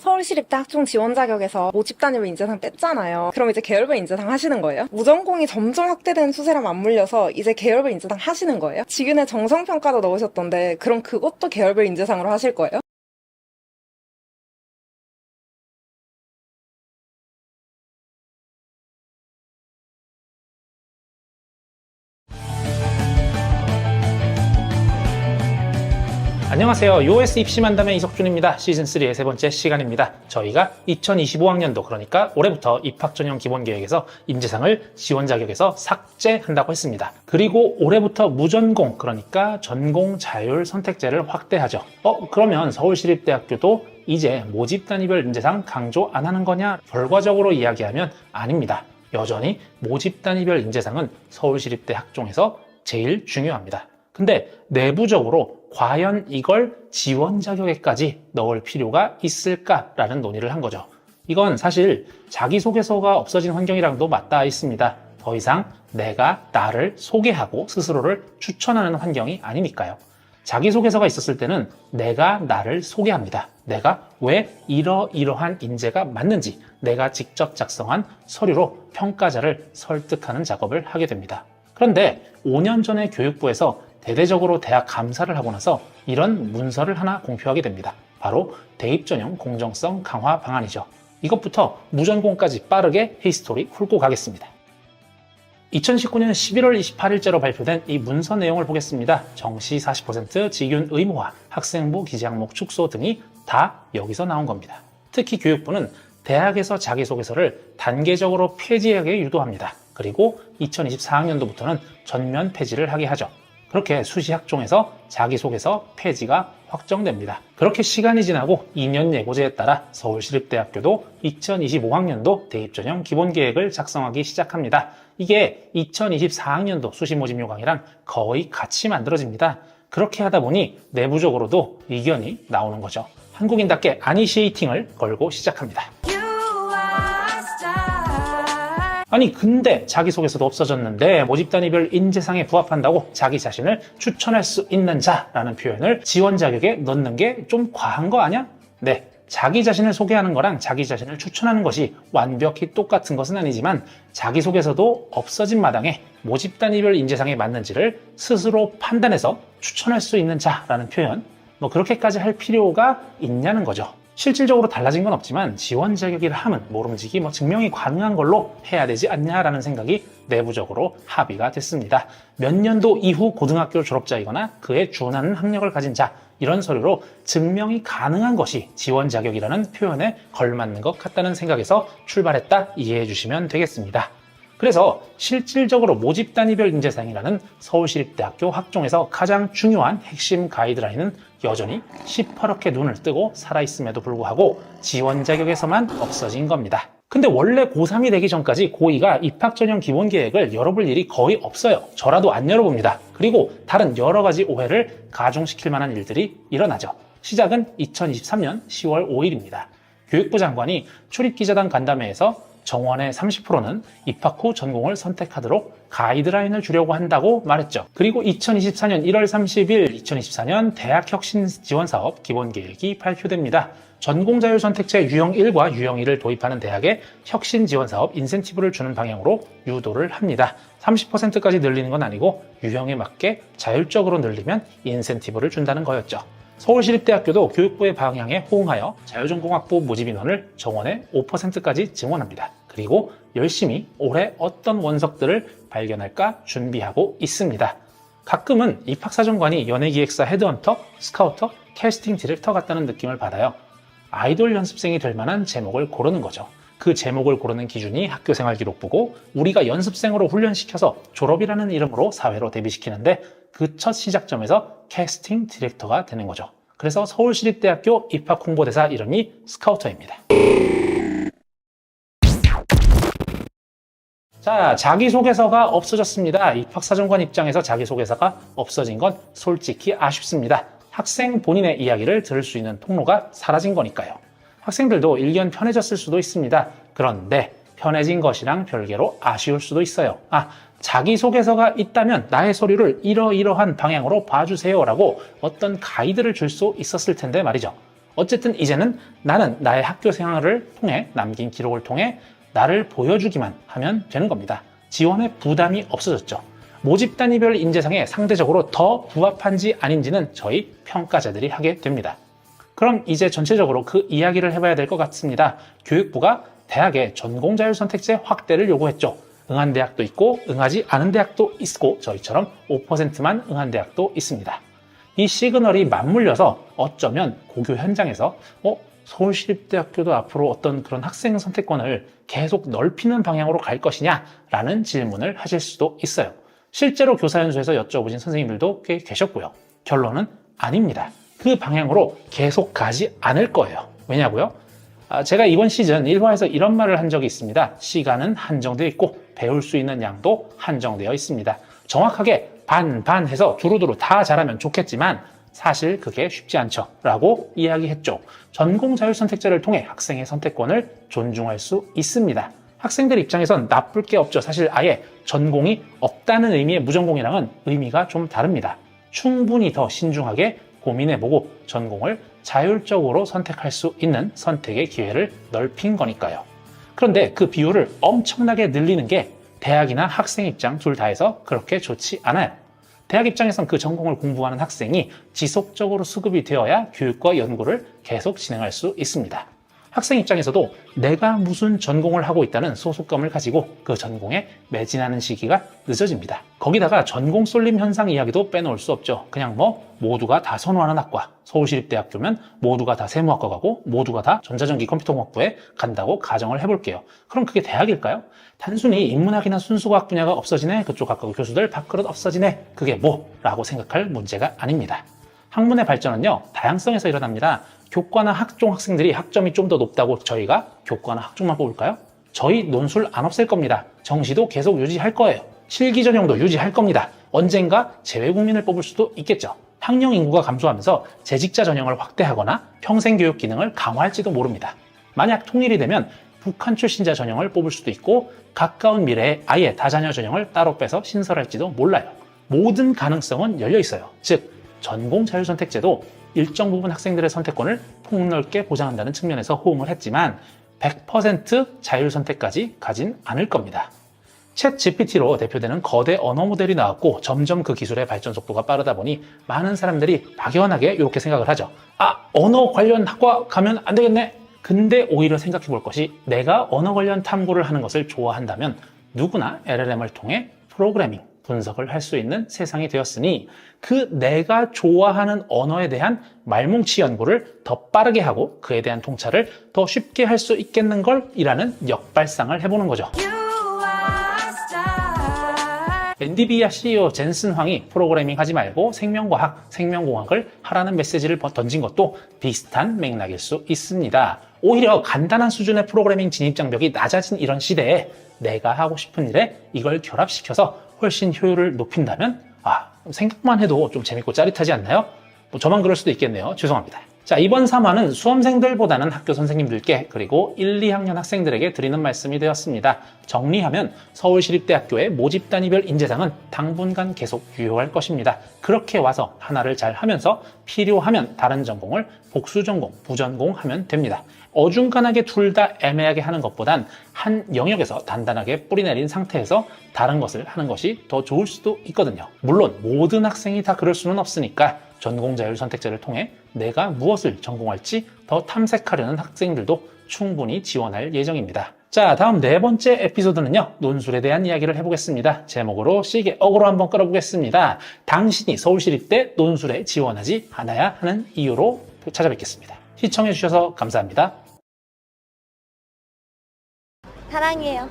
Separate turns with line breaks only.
서울시립대 학종 지원 자격에서 모집단위별 인재상 뺐잖아요. 그럼 이제 계열별 인재상 하시는 거예요? 무전공이 점점 확대되는 추세랑 맞물려서 이제 계열별 인재상 하시는 거예요? 직윤에 정성평가도 넣으셨던데 그럼 그것도 계열별 인재상으로 하실 거예요?
안녕하세요. UOS 입시만담의 이석준입니다. 시즌3의 세 번째 시간입니다. 저희가 2025학년도 그러니까 올해부터 입학전형 기본계획에서 인재상을 지원 자격에서 삭제한다고 했습니다. 그리고 올해부터 무전공 그러니까 전공 자율 선택제를 확대하죠. 그러면 서울시립대학교도 이제 모집단위별 인재상 강조 안 하는 거냐? 결과적으로 이야기하면 아닙니다. 여전히 모집단위별 인재상은 서울시립대 학종에서 제일 중요합니다. 근데 내부적으로 과연 이걸 지원 자격에까지 넣을 필요가 있을까라는 논의를 한 거죠. 이건 사실 자기소개서가 없어진 환경이랑도 맞닿아 있습니다. 더 이상 내가 나를 소개하고 스스로를 추천하는 환경이 아니니까요. 자기소개서가 있었을 때는 내가 나를 소개합니다. 내가 왜 이러이러한 인재가 맞는지 내가 직접 작성한 서류로 평가자를 설득하는 작업을 하게 됩니다. 그런데 5년 전에 교육부에서 대대적으로 대학 감사를 하고 나서 이런 문서를 하나 공표하게 됩니다. 바로 대입전형 공정성 강화 방안이죠. 이것부터 무전공까지 빠르게 히스토리 훑고 가겠습니다. 2019년 11월 28일자로 발표된 이 문서 내용을 보겠습니다. 정시 40%, 직윤 의무화, 학생부 기재 항목 축소 등이 다 여기서 나온 겁니다. 특히 교육부는 대학에서 자기소개서를 단계적으로 폐지하게 유도합니다. 그리고 2024학년도부터는 전면 폐지를 하게 하죠. 그렇게 수시학종에서 자기소개서 폐지가 확정됩니다. 그렇게 시간이 지나고 2년 예고제에 따라 서울시립대학교도 2025학년도 대입전형 기본계획을 작성하기 시작합니다. 이게 2024학년도 수시모집 요강이랑 거의 같이 만들어집니다. 그렇게 하다 보니 내부적으로도 의견이 나오는 거죠. 한국인답게 아니시에이팅을 걸고 시작합니다. 아니 근데 자기소개서도 없어졌는데 모집단위별 인재상에 부합한다고 자기 자신을 추천할 수 있는 자라는 표현을 지원 자격에 넣는 게 좀 과한 거 아니야? 네, 자기 자신을 소개하는 거랑 자기 자신을 추천하는 것이 완벽히 똑같은 것은 아니지만 자기소개서도 없어진 마당에 모집단위별 인재상에 맞는지를 스스로 판단해서 추천할 수 있는 자라는 표현, 그렇게까지 할 필요가 있냐는 거죠. 실질적으로 달라진 건 없지만 지원 자격이라 함은 모름지기 증명이 가능한 걸로 해야 되지 않냐라는 생각이 내부적으로 합의가 됐습니다. 몇 년도 이후 고등학교 졸업자이거나 그에 준하는 학력을 가진 자 이런 서류로 증명이 가능한 것이 지원 자격이라는 표현에 걸맞는 것 같다는 생각에서 출발했다 이해해 주시면 되겠습니다. 그래서 실질적으로 모집단위별 인재상이라는 서울시립대학교 학종에서 가장 중요한 핵심 가이드라인은 여전히 시퍼렇게 눈을 뜨고 살아있음에도 불구하고 지원 자격에서만 없어진 겁니다. 근데 원래 고3이 되기 전까지 고2가 입학전형 기본계획을 열어볼 일이 거의 없어요. 저라도 안 열어봅니다. 그리고 다른 여러 가지 오해를 가중시킬 만한 일들이 일어나죠. 시작은 2023년 10월 5일입니다. 교육부 장관이 출입기자단 간담회에서 정원의 30%는 입학 후 전공을 선택하도록 가이드라인을 주려고 한다고 말했죠. 그리고 2024년 1월 30일 2024년 대학혁신지원사업 기본계획이 발표됩니다. 전공자율 선택제 유형 1과 유형 2를 도입하는 대학에 혁신지원사업 인센티브를 주는 방향으로 유도를 합니다. 30%까지 늘리는 건 아니고 유형에 맞게 자율적으로 늘리면 인센티브를 준다는 거였죠. 서울시립대학교도 교육부의 방향에 호응하여 자율전공학부 모집 인원을 정원의 5%까지 증원합니다. 그리고 열심히 올해 어떤 원석들을 발견할까 준비하고 있습니다. 가끔은 입학사정관이 연예기획사 헤드헌터, 스카우터, 캐스팅 디렉터 같다는 느낌을 받아요. 아이돌 연습생이 될 만한 제목을 고르는 거죠. 그 제목을 고르는 기준이 학교생활 기록부고 우리가 연습생으로 훈련시켜서 졸업이라는 이름으로 사회로 데뷔시키는데 그 첫 시작점에서 캐스팅 디렉터가 되는 거죠. 그래서 서울시립대학교 입학 홍보대사 이름이 스카우터입니다. 자, 자기소개서가 없어졌습니다. 입학사정관 입장에서 자기소개서가 없어진 건 솔직히 아쉽습니다. 학생 본인의 이야기를 들을 수 있는 통로가 사라진 거니까요. 학생들도 일견 편해졌을 수도 있습니다. 그런데 편해진 것이랑 별개로 아쉬울 수도 있어요. 자기소개서가 있다면 나의 서류를 이러이러한 방향으로 봐주세요 라고 어떤 가이드를 줄 수 있었을 텐데 말이죠. 어쨌든 이제는 나는 나의 학교 생활을 통해 남긴 기록을 통해 나를 보여주기만 하면 되는 겁니다. 지원에 부담이 없어졌죠. 모집 단위별 인재상에 상대적으로 더 부합한지 아닌지는 저희 평가자들이 하게 됩니다. 그럼 이제 전체적으로 그 이야기를 해봐야 될 것 같습니다. 교육부가 대학의 전공 자율 선택제 확대를 요구했죠. 응한 대학도 있고 응하지 않은 대학도 있고 저희처럼 5%만 응한 대학도 있습니다. 이 시그널이 맞물려서 어쩌면 고교 현장에서 서울시립대학교도 앞으로 어떤 그런 학생 선택권을 계속 넓히는 방향으로 갈 것이냐라는 질문을 하실 수도 있어요. 실제로 교사연수에서 여쭤보신 선생님들도 꽤 계셨고요. 결론은 아닙니다. 그 방향으로 계속 가지 않을 거예요. 왜냐고요? 제가 이번 시즌 1화에서 이런 말을 한 적이 있습니다. 시간은 한정되어 있고 배울 수 있는 양도 한정되어 있습니다. 정확하게 반 해서 두루두루 다 잘하면 좋겠지만 사실 그게 쉽지 않죠 라고 이야기했죠. 전공 자율선택제를 통해 학생의 선택권을 존중할 수 있습니다. 학생들 입장에선 나쁠 게 없죠. 사실 아예 전공이 없다는 의미의 무전공이랑은 의미가 좀 다릅니다. 충분히 더 신중하게 고민해보고 전공을 자율적으로 선택할 수 있는 선택의 기회를 넓힌 거니까요. 그런데 그 비율을 엄청나게 늘리는 게 대학이나 학생 입장 둘 다 해서 그렇게 좋지 않아요. 대학 입장에선 그 전공을 공부하는 학생이 지속적으로 수급이 되어야 교육과 연구를 계속 진행할 수 있습니다. 학생 입장에서도 내가 무슨 전공을 하고 있다는 소속감을 가지고 그 전공에 매진하는 시기가 늦어집니다. 거기다가 전공 쏠림 현상 이야기도 빼놓을 수 없죠. 그냥 모두가 다 선호하는 학과, 서울시립대학교면 모두가 다 세무학과 가고 모두가 다 전자전기 컴퓨터공학부에 간다고 가정을 해볼게요. 그럼 그게 대학일까요? 단순히 인문학이나 순수과학 분야가 없어지네, 그쪽 학과 교수들 밥그릇 없어지네, 그게 뭐라고 생각할 문제가 아닙니다. 학문의 발전은요, 다양성에서 일어납니다. 교과나 학종 학생들이 학점이 좀 더 높다고 저희가 교과나 학종만 뽑을까요? 저희 논술 안 없앨 겁니다. 정시도 계속 유지할 거예요. 실기 전형도 유지할 겁니다. 언젠가 재외국민을 뽑을 수도 있겠죠. 학령 인구가 감소하면서 재직자 전형을 확대하거나 평생교육 기능을 강화할지도 모릅니다. 만약 통일이 되면 북한 출신자 전형을 뽑을 수도 있고 가까운 미래에 아예 다자녀 전형을 따로 빼서 신설할지도 몰라요. 모든 가능성은 열려 있어요. 즉 전공 자율선택제도 일정 부분 학생들의 선택권을 폭넓게 보장한다는 측면에서 호응을 했지만 100% 자율선택까지 가진 않을 겁니다. 챗 GPT로 대표되는 거대 언어 모델이 나왔고 점점 그 기술의 발전 속도가 빠르다 보니 많은 사람들이 막연하게 이렇게 생각을 하죠. 언어 관련 학과 가면 안 되겠네. 근데 오히려 생각해 볼 것이 내가 언어 관련 탐구를 하는 것을 좋아한다면 누구나 LLM을 통해 프로그래밍, 분석을 할 수 있는 세상이 되었으니 그 내가 좋아하는 언어에 대한 말뭉치 연구를 더 빠르게 하고 그에 대한 통찰을 더 쉽게 할 수 있겠는 걸 이라는 역발상을 해보는 거죠. 엔비디아 CEO 젠슨 황이 프로그래밍 하지 말고 생명과학, 생명공학을 하라는 메시지를 던진 것도 비슷한 맥락일 수 있습니다. 오히려 간단한 수준의 프로그래밍 진입 장벽이 낮아진 이런 시대에 내가 하고 싶은 일에 이걸 결합시켜서 훨씬 효율을 높인다면 생각만 해도 좀 재밌고 짜릿하지 않나요? 저만 그럴 수도 있겠네요. 죄송합니다. 자, 이번 3화는 수험생들보다는 학교 선생님들께 그리고 1, 2학년 학생들에게 드리는 말씀이 되었습니다. 정리하면 서울시립대학교의 모집 단위별 인재상은 당분간 계속 유효할 것입니다. 그렇게 와서 하나를 잘 하면서 필요하면 다른 전공을 복수전공, 부전공하면 됩니다. 어중간하게 둘 다 애매하게 하는 것보단 한 영역에서 단단하게 뿌리내린 상태에서 다른 것을 하는 것이 더 좋을 수도 있거든요. 물론 모든 학생이 다 그럴 수는 없으니까 전공 자율 선택제를 통해 내가 무엇을 전공할지 더 탐색하려는 학생들도 충분히 지원할 예정입니다. 자, 다음 네 번째 에피소드는요, 논술에 대한 이야기를 해보겠습니다. 제목으로 시계 어그로 한번 끌어보겠습니다. 당신이 서울시립대 논술에 지원하지 않아야 하는 이유로 찾아뵙겠습니다. 시청해주셔서 감사합니다.
사랑해요.